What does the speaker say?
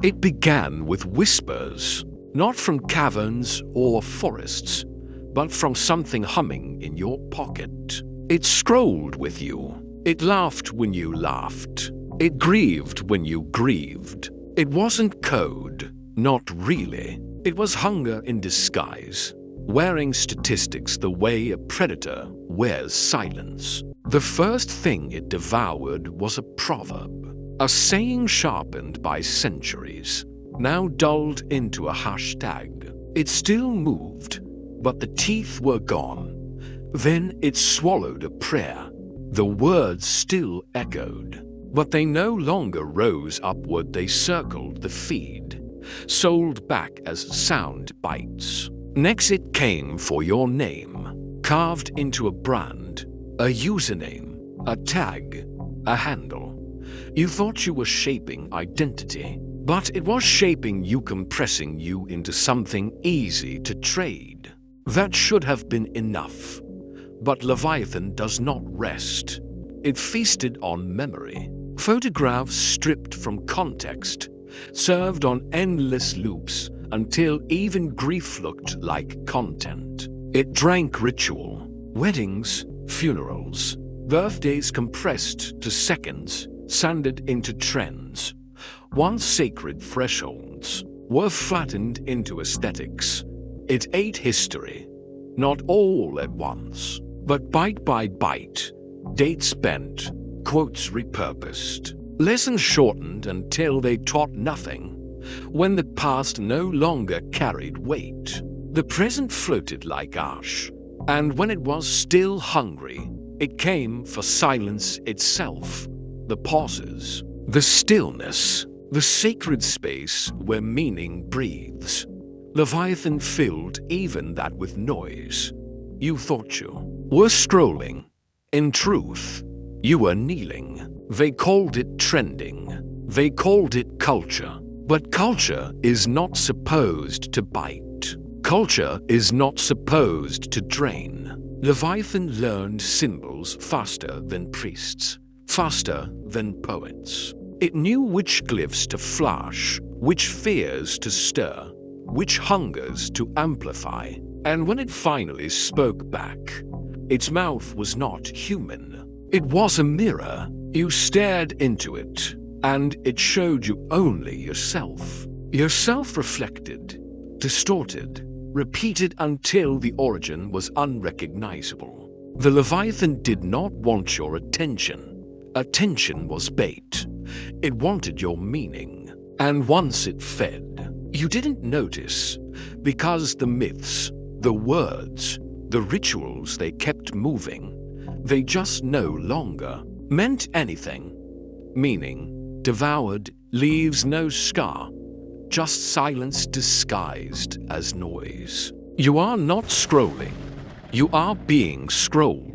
It began with whispers, not from caverns or forests, but from something humming in your pocket. It scrolled with you. It laughed when you laughed. It grieved when you grieved. It wasn't code, not really. It was hunger in disguise, wearing statistics the way a predator wears silence. The first thing it devoured was a proverb, a saying sharpened by centuries, now dulled into a hashtag. It still moved, but the teeth were gone. Then it swallowed a prayer. The words still echoed, but they no longer rose upward. They circled the feed, sold back as sound bites. Next it came for your name, carved into a brand, a username, a tag, a handle. You thought you were shaping identity, but it was shaping you, compressing you into something easy to trade. That should have been enough. But Leviathan does not rest. It feasted on memory. Photographs stripped from context, served on endless loops until even grief looked like content. It drank ritual, weddings, funerals, birthdays compressed to seconds, sanded into trends. Once sacred thresholds were flattened into aesthetics. It ate history, not all at once, but bite by bite, dates bent, quotes repurposed, lessons shortened until they taught nothing. When the past no longer carried weight, the present floated like ash, and when it was still hungry, it came for silence itself, the pauses, the stillness, the sacred space where meaning breathes. Leviathan filled even that with noise. You thought you were scrolling. In truth, you were kneeling. They called it trending. They called it culture. But culture is not supposed to bite. Culture is not supposed to drain. Leviathan learned symbols faster than priests, faster than poets. It knew which glyphs to flash, which fears to stir, which hungers to amplify. And when it finally spoke back, its mouth was not human. It was a mirror. You stared into it, and it showed you only yourself. Yourself reflected, distorted, repeated until the origin was unrecognizable. The Leviathan did not want your attention. Attention was bait. It wanted your meaning. And once it fed, you didn't notice, because the myths, the words, the rituals they kept moving, they just no longer meant anything. Meaning, devoured, leaves no scar, just silence disguised as noise. You are not scrolling. You are being scrolled.